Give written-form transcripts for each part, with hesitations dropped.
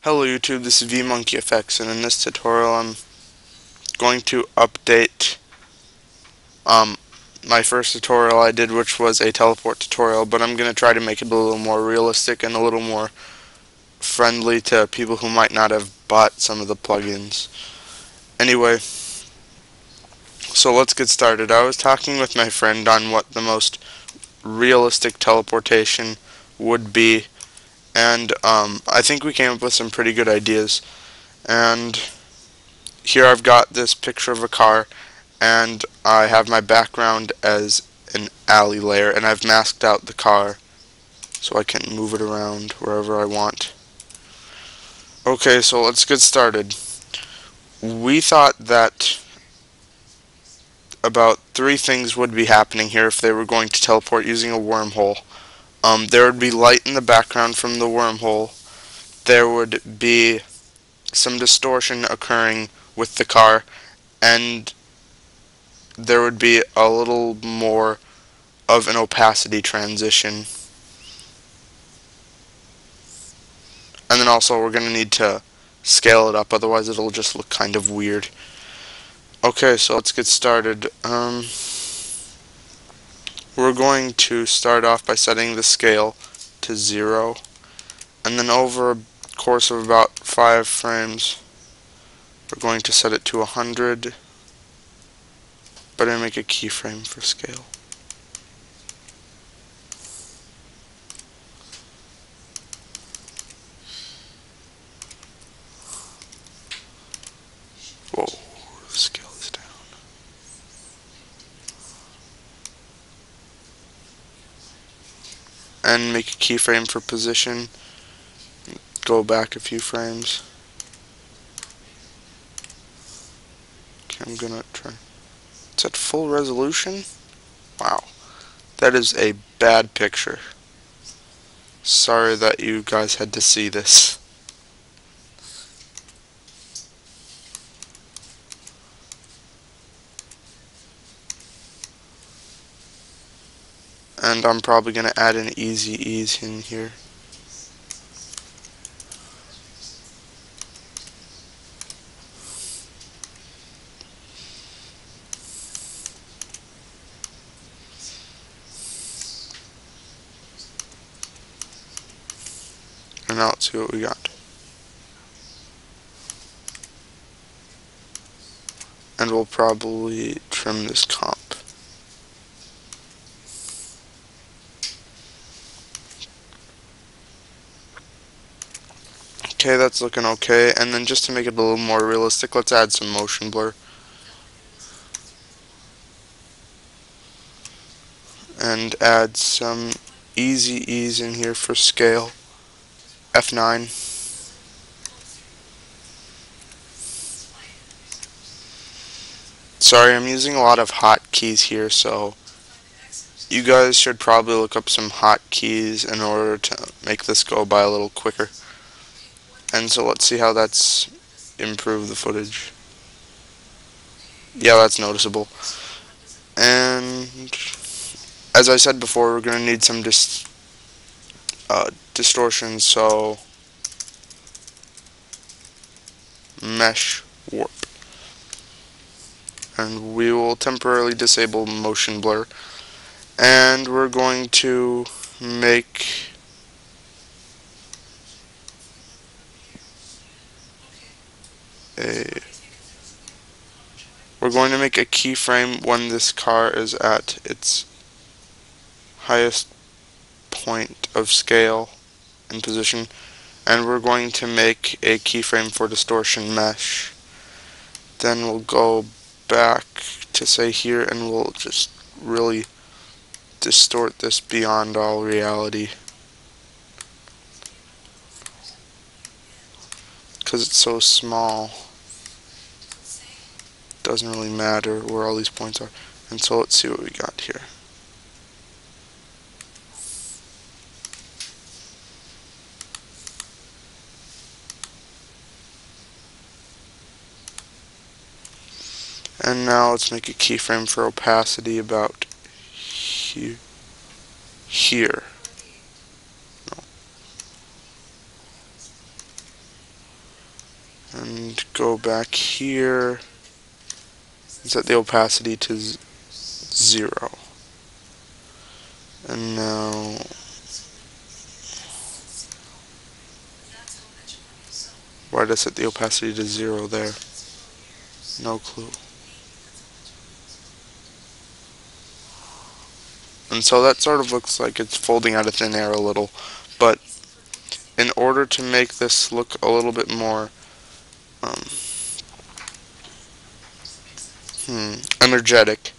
Hello YouTube, this is VMonkeyFX, and in this tutorial I'm going to update my first tutorial I did, which was a teleport tutorial, but I'm going to try to make it a little more realistic and a little more friendly to people who might not have bought some of the plugins. Anyway, so let's get started. I was talking with my friend on what the most realistic teleportation would be, and I think we came up with some pretty good ideas. And here I've got this picture of a car, and I have my background as an alley layer, and I've masked out the car so I can move it around wherever I want. Okay, so let's get started. We thought that about three things would be happening here if they were going to teleport using a wormhole. There would be light in the background from the wormhole. There would be some distortion occurring with the car, and there would be a little more of an opacity transition. And then also we're going to need to scale it up, otherwise it'll just look kind of weird. Okay, so let's get started. We're going to start off by setting the scale to 0, and then over a course of about 5 frames we're going to set it to 100, but I make a keyframe for scale. Whoa, the scale is down. And make a keyframe for position. Go back a few frames. Okay, I'm gonna try. It's at full resolution? Wow. That is a bad picture. Sorry that you guys had to see this. And I'm probably going to add an easy ease in here. And now let's see what we got. And we'll probably trim this comp. Okay, that's looking okay. And then just to make it a little more realistic, let's add some motion blur. And add some easy ease in here for scale. F9. Sorry, I'm using a lot of hotkeys here, so you guys should probably look up some hotkeys in order to make this go by a little quicker. And so let's see how that's improved the footage. Yeah, that's noticeable. And as I said before, we're going to need some distortion, so mesh warp. And we will temporarily disable motion blur. And we're going to make a keyframe when this car is at its highest point of scale and position, and we're going to make a keyframe for distortion mesh. Then we'll go back to say here, and we'll just really distort this beyond all reality, because it's so small. Doesn't really matter where all these points are. And so let's see what we got here. And now let's make a keyframe for opacity about here. No. and go back here and set the opacity to 0. And now why did I set the opacity to 0 there? No clue. And so that sort of looks like it's folding out of thin air a little, but in order to make this look a little bit more energetic,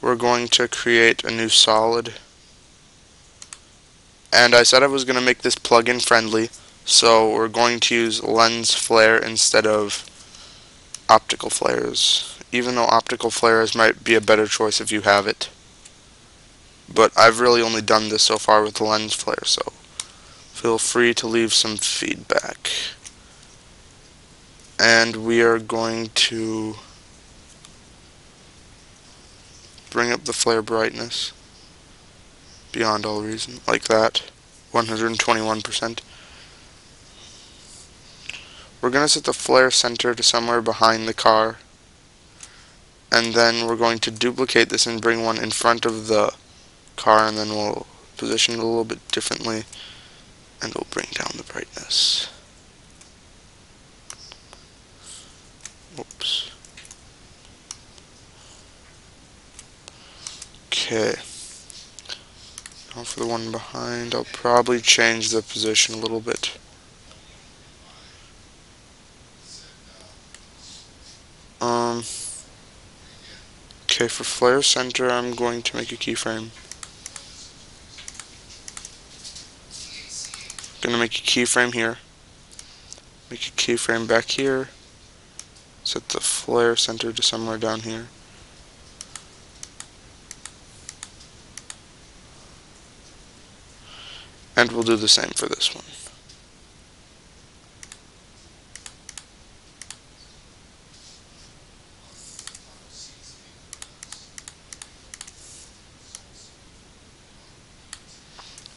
we're going to create a new solid. And I said I was going to make this plug-in friendly, so we're going to use lens flare instead of optical flares, even though optical flares might be a better choice if you have it. But I've really only done this so far with the lens flare, so feel free to leave some feedback. And we are going to bring up the flare brightness beyond all reason, like that, 121%. We're going to set the flare center to somewhere behind the car, and then we're going to duplicate this and bring one in front of the car, and then we'll position it a little bit differently, and we'll bring down the brightness. Oops. Okay. Now for the one behind, I'll probably change the position a little bit. Okay, for flare center, I'm going to make a keyframe. Gonna make a keyframe here. Make a keyframe back here. Set the flare center to somewhere down here. And we'll do the same for this one.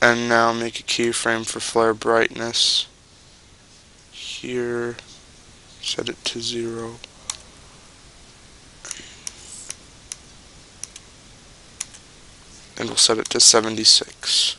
And now make a keyframe for flare brightness. Here, set it to 0. And we'll set it to 76.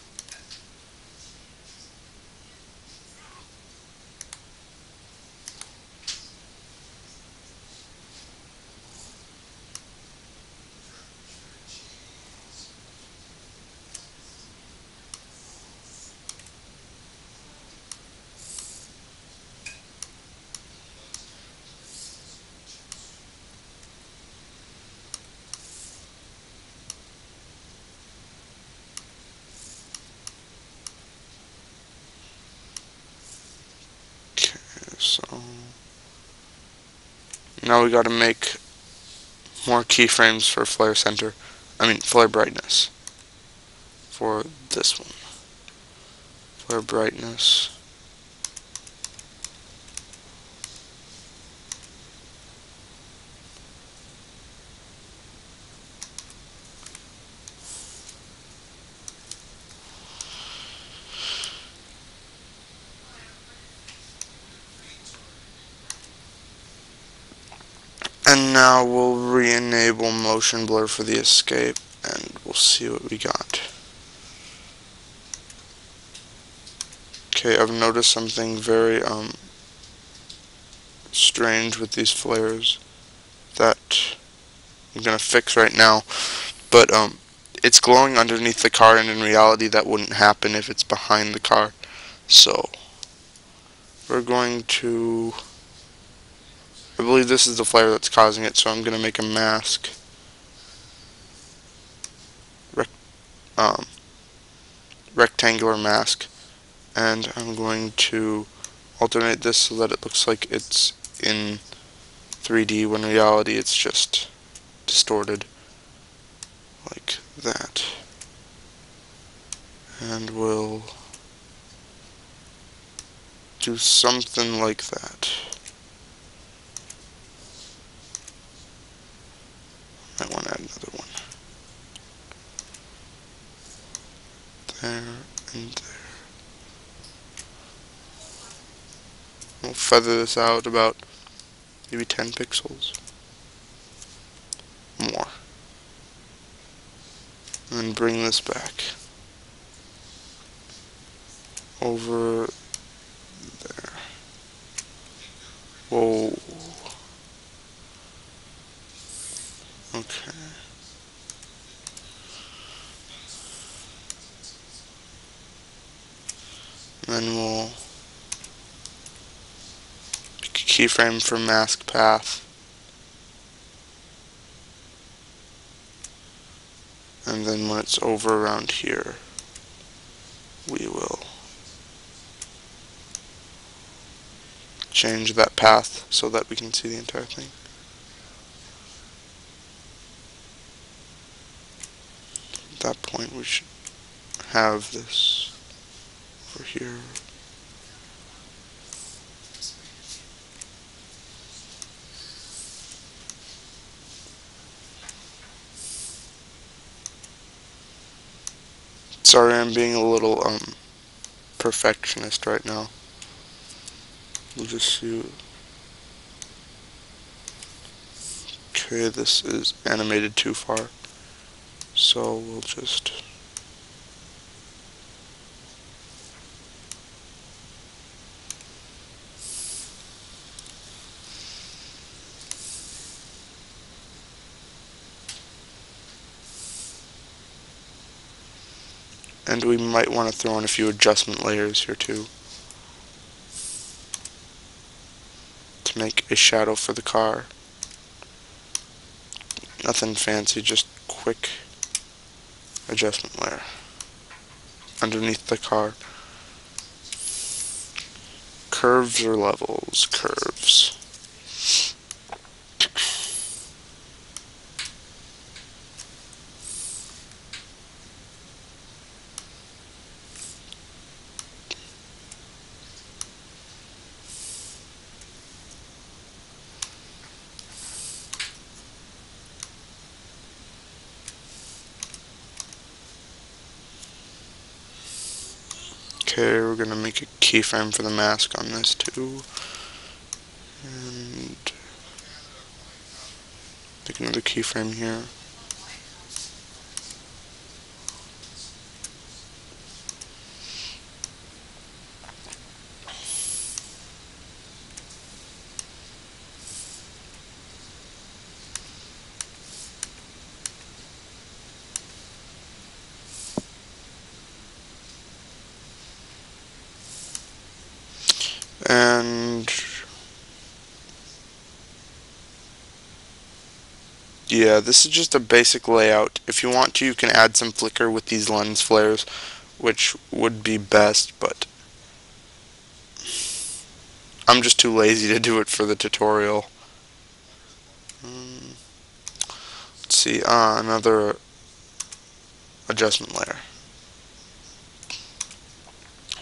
So now we got to make more keyframes for flare center. Flare brightness for this one. Flare brightness. And now we'll re-enable motion blur for the escape, and we'll see what we got. Okay, I've noticed something very strange with these flares that I'm gonna fix right now. But it's glowing underneath the car, and in reality that wouldn't happen if it's behind the car. So we're going to, I believe this is the flare that's causing it, so I'm going to make a mask. Rectangular mask. And I'm going to alternate this so that it looks like it's in 3D when in reality it's just distorted. Like that. And we'll do something like that. Might want to add another one. There and there. We'll feather this out about maybe 10 pixels more. And then bring this back over there. Whoa. Okay. And then we'll pick a keyframe for mask path. And then when it's over around here, we will change that path so that we can see the entire thing. At that point we should have this over here. Sorry, I'm being a little perfectionist right now. We'll just see. Okay, this is animated too far, so we'll just and we might want to throw in a few adjustment layers here too to make a shadow for the car. Nothing fancy, just quick adjustment layer underneath the car. Curves or levels? Curves. Okay, we're going to make a keyframe for the mask on this too. And make another keyframe here. And yeah, this is just a basic layout. If you want to, you can add some flicker with these lens flares, which would be best, but I'm just too lazy to do it for the tutorial. Let's see, another adjustment layer.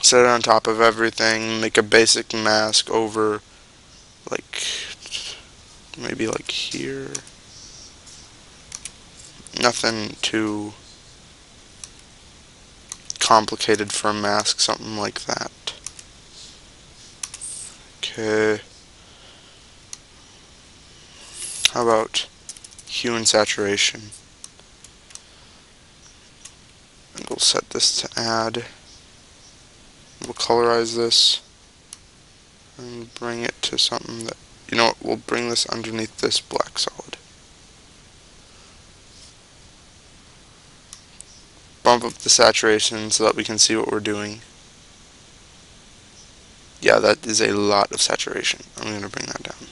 Set it on top of everything, make a basic mask over, like, maybe like here. Nothing too complicated for a mask, something like that. Okay. How about hue and saturation? And we'll set this to add. We'll colorize this and bring it to something that, you know what, we'll bring this underneath this black solid. Bump up the saturation so that we can see what we're doing. Yeah, that is a lot of saturation. I'm going to bring that down.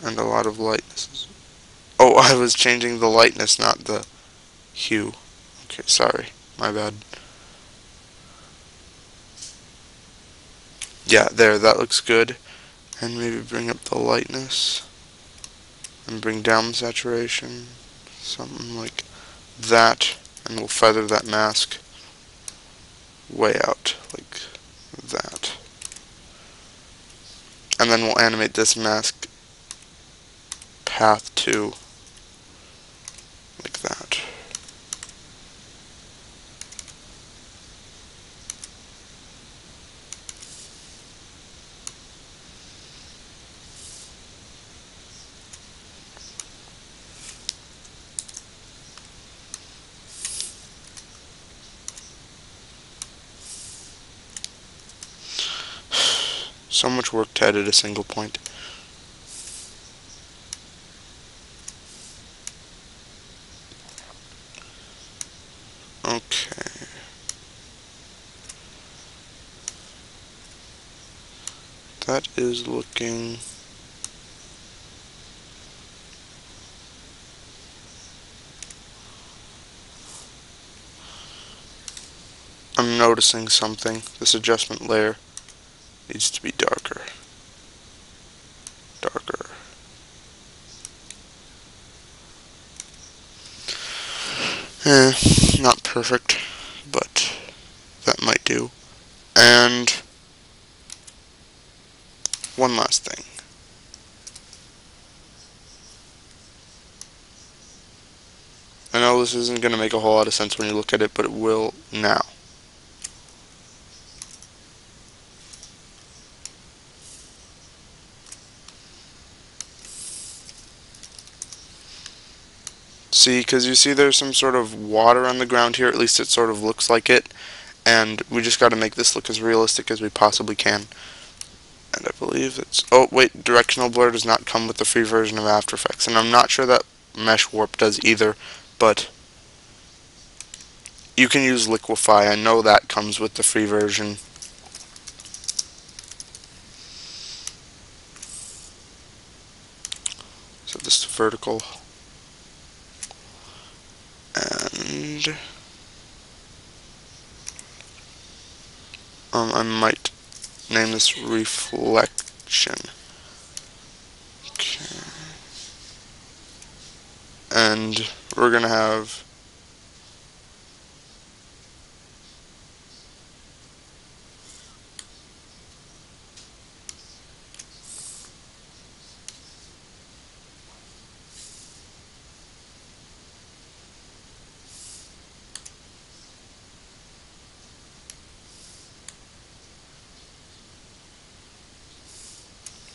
And a lot of lightness. Oh, I was changing the lightness, not the hue. Okay, sorry. My bad. Yeah, there, that looks good. And maybe bring up the lightness. And bring down the saturation. Something like that. And we'll feather that mask way out, like that. And then we'll animate this mask path too, like that. So much work to edit a single point. Okay. That is looking... I'm noticing something. This adjustment layer needs to be darker. Darker. Not perfect, but that might do. And one last thing. I know this isn't going to make a whole lot of sense when you look at it, but it will now. See, because you see there's some sort of water on the ground here, at least it sort of looks like it, and we just got to make this look as realistic as we possibly can. And I believe it's... oh, wait, directional blur does not come with the free version of After Effects, and I'm not sure that Mesh Warp does either, but you can use Liquify. I know that comes with the free version. So this is vertical. And I might name this reflection. Okay. And we're gonna have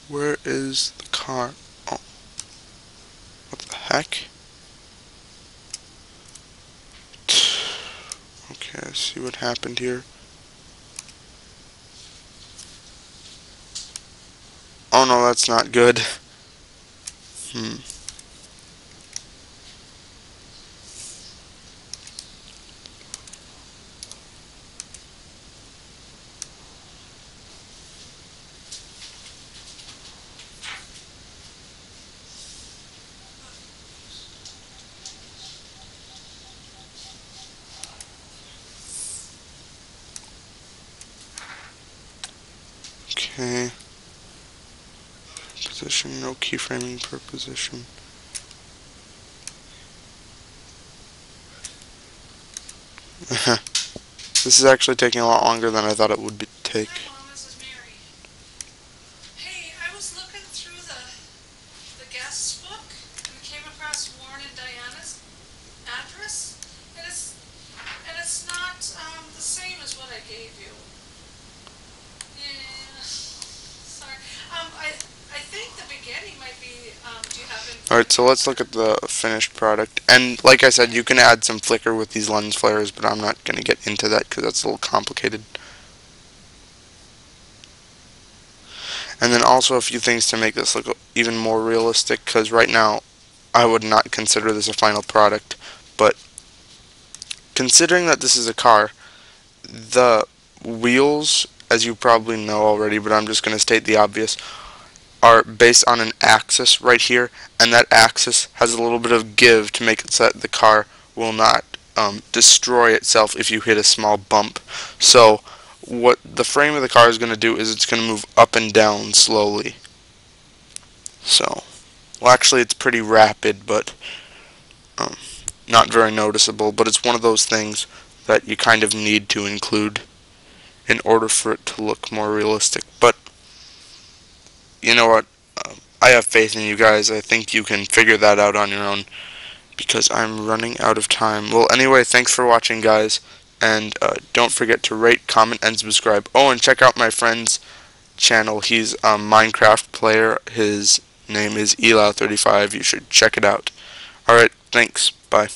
where is the car? Oh, what the heck? Okay, let's see what happened here. Oh no, that's not good. Okay. Position, no keyframing per position. This is actually taking a lot longer than I thought it would take. Hi, Mom, this is Mary. Hey, I was looking through the guest book and came across Warren and Diana's address, and it's not the same as what I gave you. Yeah, sorry. I think the beginning might be. Do you have any? Alright, so let's look at the finished product. And like I said, you can add some flicker with these lens flares, but I'm not going to get into that because that's a little complicated. And then also a few things to make this look even more realistic, because right now I would not consider this a final product, but considering that this is a car, the wheels, as you probably know already, but I'm just going to state the obvious, are based on an axis right here, and that axis has a little bit of give to make it so that the car will not destroy itself if you hit a small bump. So what the frame of the car is going to do is it's going to move up and down slowly. So, well, actually it's pretty rapid, but not very noticeable, but it's one of those things that you kind of need to include in order for it to look more realistic. But you know what? I have faith in you guys. I think you can figure that out on your own, because I'm running out of time. Well, anyway, thanks for watching, guys, and don't forget to rate, comment, and subscribe. Oh, and check out my friend's channel. He's a Minecraft player. His name is Elau35. You should check it out. Alright, thanks. Bye.